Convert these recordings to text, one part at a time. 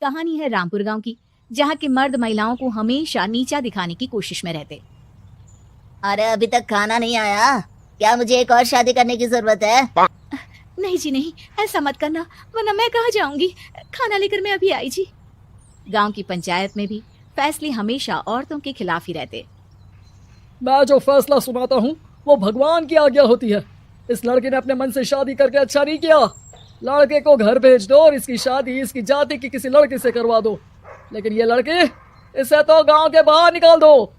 कहानी है रामपुर गांव की, जहां के मर्द महिलाओं को हमेशा नीचा दिखाने की कोशिश में रहते। अरे अभी तक खाना नहीं आया, क्या मुझे एक और शादी करने की जरूरत है? नहीं जी नहीं, ऐसा मत करना, वरना मैं कहाँ जाऊंगी। खाना लेकर मैं अभी आई जी। गांव की पंचायत में भी फैसले हमेशा औरतों के खिलाफ ही रहते। मैं जो फैसला सुनाता हूँ वो भगवान की आज्ञा होती है। इस लड़के ने अपने मन से शादी करके अच्छा नहीं किया। लड़के को घर भेज दो और इसकी शादी इसकी जाति की किसी लड़के से करवा दो, लेकिन ये लड़के, इसे तो गांव के बाहर निकाल दो।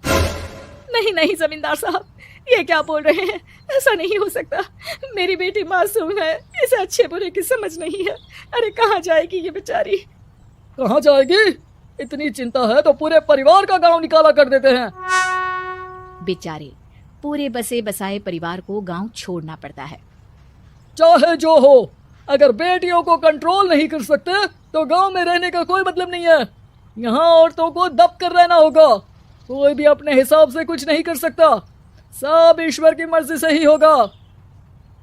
नहीं नहीं जमींदार साहब, ये क्या बोल रहे हैं? ऐसा नहीं हो सकता। मेरी बेटी मासूम है, इसे अच्छे बुरे की समझ नहीं है। अरे कहाँ जाएगी ये बेचारी? कहाँ जाएगी? इतनी चिंता है तो पूरे परिवार का गांव निकाला कर देते हैं। बेचारे पूरे बसे बसाए परिवार को गांव छोड़ना पड़ता है। चाहे जो हो, अगर बेटियों को कंट्रोल नहीं कर सकते तो गांव में रहने का कोई मतलब नहीं है। यहाँ औरतों को दब कर रहना होगा। कोई भी अपने हिसाब से कुछ नहीं कर सकता, सब ईश्वर की मर्जी से ही होगा।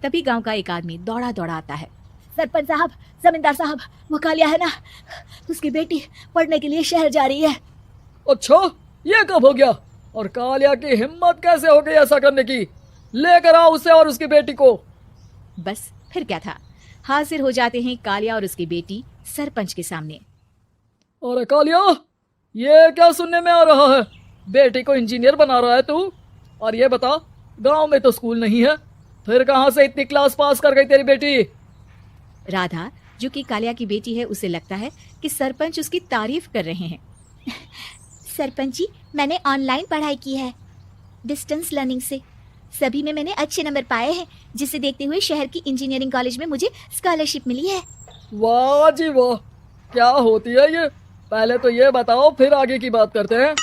तभी गांव का एक आदमी दौड़ा दौड़ा आता है। सरपंच साहब, जमींदार साहब, वो कालिया है ना, उसकी बेटी पढ़ने के लिए शहर जा रही है। अच्छा, ये कब हो गया? और कालिया की हिम्मत कैसे हो गई ऐसा करने की? लेकर आओ उसे और उसकी बेटी को। बस फिर क्या था, हाजिर हो जाते हैं कालिया और उसकी बेटी सरपंच के सामने। अरे कालिया, ये क्या सुनने में आ रहा है? बेटी को इंजीनियर बना रहा है तू? और ये बता, गांव में तो स्कूल नहीं है, फिर कहां से इतनी क्लास पास कर गई तेरी बेटी? राधा, जो कि कालिया की बेटी है, उसे लगता है कि सरपंच उसकी तारीफ कर रहे हैं। सरपंच जी, मैंने ऑनलाइन पढ़ाई की है, डिस्टेंस लर्निंग से। सभी में मैंने अच्छे नंबर पाए हैं, जिसे देखते हुए शहर की इंजीनियरिंग कॉलेज में मुझे स्कॉलरशिप मिली है। वाह जी वाह, क्या होती है ये? पहले तो ये बताओ, फिर आगे की बात करते हैं।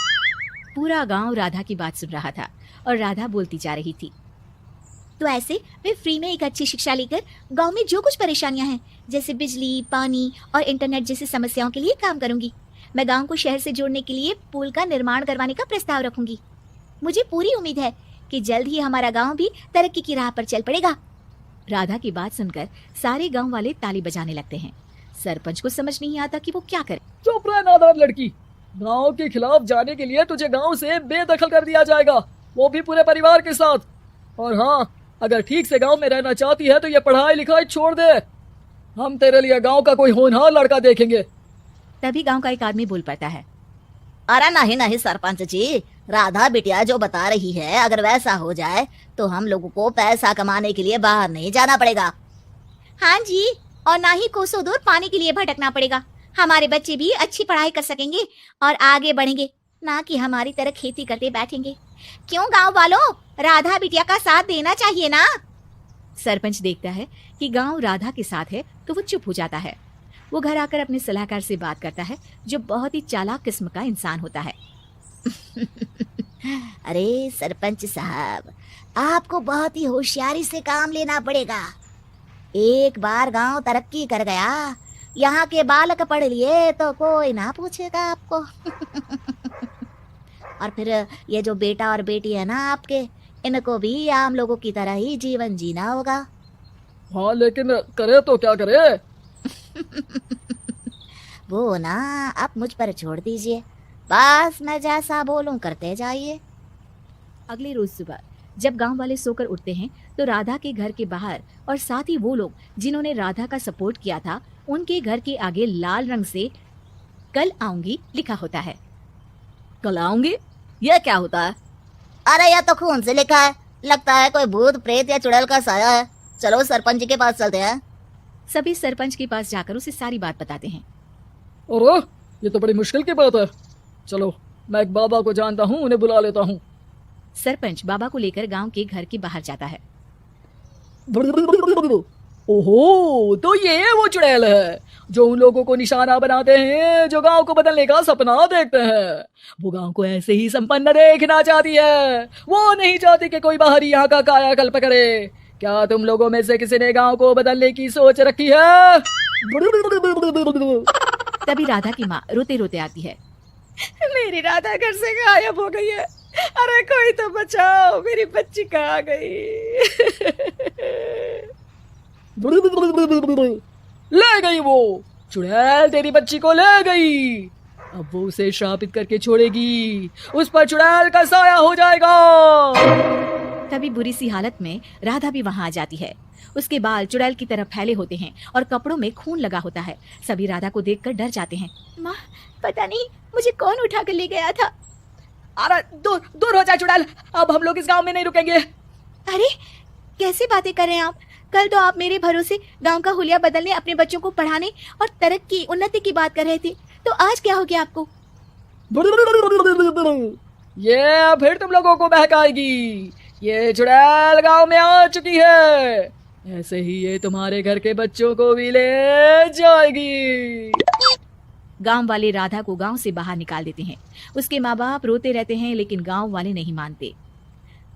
पूरा गांव राधा की बात सुन रहा था और राधा बोलती जा रही थी। तो ऐसे मैं फ्री में एक अच्छी शिक्षा लेकर गांव में जो कुछ परेशानियां हैं, जैसे बिजली, पानी और इंटरनेट जैसी समस्याओं के लिए काम करूंगी। मैं गांव को शहर से जोड़ने के लिए पुल का निर्माण करवाने का प्रस्ताव रखूंगी। मुझे पूरी उम्मीद है कि जल्द ही हमारा गांव भी तरक्की की राह पर चल पड़ेगा। राधा की बात सुनकर सारे गांव वाले ताली बजाने लगते हैं। सरपंच को समझ नहीं आता कि वो क्या करे। चुप रह नादान लड़की, गांव के खिलाफ जाने के लिए तुझे गांव से बेदखल कर दिया जाएगा, वो भी पूरे परिवार के साथ। और हाँ, अगर ठीक से गांव में रहना चाहती है तो ये पढ़ाई लिखाई छोड़ दे। हम तेरे लिए गांव का कोई होनहार लड़का देखेंगे। तभी गांव का एक आदमी बोल पड़ता है। अरे नहीं नहीं सरपंच जी, राधा बिटिया जो बता रही है, अगर वैसा हो जाए तो हम लोगों को पैसा कमाने के लिए बाहर नहीं जाना पड़ेगा। हाँ जी, और ना ही कोसों दूर पानी के लिए भटकना पड़ेगा। हमारे बच्चे भी अच्छी पढ़ाई कर सकेंगे और आगे बढ़ेंगे, ना कि हमारी तरह खेती करते बैठेंगे। क्यों गांव वालों, राधा बिटिया का साथ देना चाहिए ना। सरपंच देखता है कि गांव राधा के साथ है तो वो चुप हो जाता है। वो घर आकर अपने सलाहकार से बात करता है, जो बहुत ही चालाक किस्म का इंसान होता है। अरे सरपंच साहब, आपको बहुत ही होशियारी से काम लेना पड़ेगा। एक बार गांव तरक्की कर गया, यहाँ के बालक पढ़ लिए तो कोई ना पूछेगा आपको। और फिर ये जो बेटा और बेटी है ना आपके, इनको भी आम लोगों की तरह ही जीवन जीना होगा। हाँ, लेकिन करे तो क्या करे? वो ना आप मुझ पर छोड़ दीजिए, बस मैं जैसा बोलूं करते जाइए। अगले रोज सुबह जब गांव वाले सोकर उठते हैं तो राधा के घर के बाहर और साथ ही वो लोग जिन्होंने राधा का सपोर्ट किया था, उनके घर के आगे लाल रंग से कल आऊंगी लिखा होता है। कल आऊंगी, यह क्या होता है? अरे यह तो खून से लिखा है, लगता है कोई भूत प्रेत या चुड़ैल का साया है। चलो सरपंच जी के पास चलते हैं। सभी सरपंच के पास जाकर उसे सारी बात बताते हैं। अरे ये तो बड़ी मुश्किल की बात है। चलो, मैं एक बाबा को जानता हूँ, उन्हें बुला लेता हूँ। सरपंच बाबा को लेकर गांव के घर के बाहर जाता है। ओहो, तो ये वो चुड़ैल है जो उन लोगों को निशाना बनाते हैं जो गांव को बदलने का सपना देखते हैं। वो गांव को ऐसे ही संपन्न देखना चाहती है, वो नहीं चाहती कि कोई बाहरी यहाँ का कायाकल्प करे। क्या तुम लोगों में से किसी ने गांव को बदलने की सोच रखी है? तभी राधा की माँ रोते रोते आती है। मेरी राधा घर से गायब हो गई है, अरे कोई तो बचाओ, मेरी बच्ची कहाँ गई? ले गई वो। चुड़ैल तेरी बच्ची को ले गई। अब वो उसे श्रापित करके छोड़ेगी, उस पर चुड़ैल का साया हो जाएगा। तभी बुरी सी हालत में राधा भी वहां आ जाती है। उसके बाल चुड़ैल की तरह फैले होते हैं और कपड़ों में खून लगा होता है। सभी राधा को देखकर डर जाते हैं। माँ, पता नहीं मुझे कौन उठा कर ले गया था। अरे दूर दूर हो जाए चुड़ैल, अब हम लोग इस गांव में नहीं रुकेंगे। अरे कैसे बातें कर रहे हैं आप? कल तो आप मेरे भरोसे गांव का हुलिया बदलने, अपने बच्चों को पढ़ाने और तरक्की उन्नति की बात कर रहे थे, तो आज क्या हो गया आपको? ये फिर तुम लोगों को बहकाएगी। ये चुड़ैल गांव में आ चुकी है, ऐसे ही ये तुम्हारे घर के बच्चों को भी ले जाएगी। गांव वाले राधा को गांव से बाहर निकाल देते हैं। उसके माँ बाप रोते रहते हैं, लेकिन गांव वाले नहीं मानते।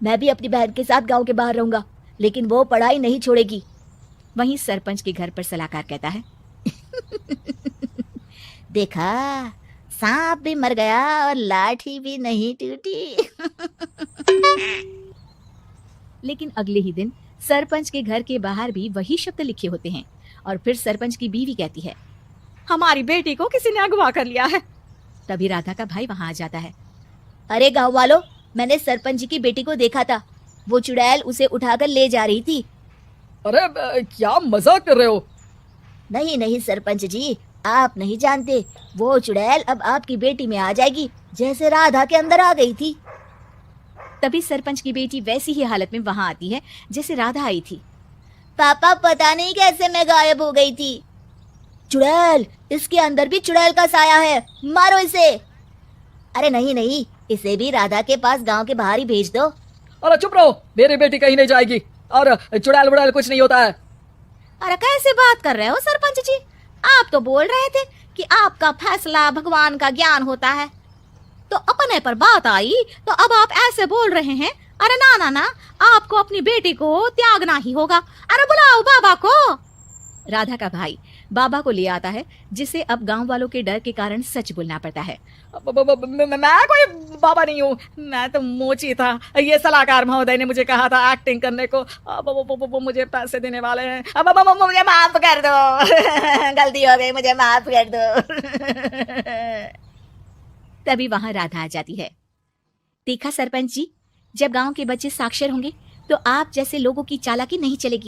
मैं भी अपनी बहन के साथ गांव के बाहर रहूंगा, लेकिन वो पढ़ाई नहीं छोड़ेगी। वहीं सरपंच के घर पर सलाहकार कहता है, देखा, सांप भी मर गया और लाठी भी नहीं टूटी। लेकिन अगले ही दिन सरपंच के घर के बाहर भी वही शब्द लिखे होते हैं। और फिर सरपंच की बीवी कहती है, हमारी बेटी को किसी ने अगवा कर लिया है। तभी राधा का भाई वहां आ जाता है। अरे गांव वालों, मैंने सरपंच जी की बेटी को देखा था, वो चुड़ैल उसे उठाकर ले जा रही थी। अरे क्या मजाक कर रहे हो? नहीं नहीं सरपंच जी, आप नहीं जानते, वो चुड़ैल अब आपकी बेटी में आ जाएगी, जैसे राधा के अंदर आ गई थी। तभी सरपंच की बेटी वैसी ही हालत में वहां आती है जैसे राधा आई थी। पापा, पता नहीं कैसे मैं गायब हो गई थी। चुड़ैल, इसके अंदर भी चुड़ैल का साया है, मारो इसे। अरे नहीं नहीं, इसे भी राधा के पास गांव के बाहर ही भेज दो। अरे चुप रहो, मेरी बेटी कहीं नहीं जाएगी, और चुड़ैल वुड़ैल कुछ नहीं होता है। अरे कैसे बात कर रहे हो सरपंच जी? आप तो बोल रहे थे कि आपका फैसला भगवान का ज्ञान होता है, तो अपने पर बात आई तो अब आप ऐसे बोल रहे हैं। अरे ना ना ना, आपको अपनी बेटी को त्यागना ही होगा। अरे बुलाओ बाबा को। राधा का भाई बाबा को ले आता है, जिसे अब गांव वालों के डर के कारण सच बोलना पड़ता है। मैं कोई बाबा नहीं हूँ, मैं तो मोची था। ये सलाहकार महोदय ने मुझे कहा था एक्टिंग करने को, अब वो मुझे पैसे देने वाले हैं। अब मुझे माफ कर दो। गलती हो गई, मुझे माफ कर दो। तभी वहां राधा आ जाती है। देखा सरपंच जी, जब गांव के बच्चे साक्षर होंगे तो आप जैसे लोगों की चालाकी नहीं चलेगी।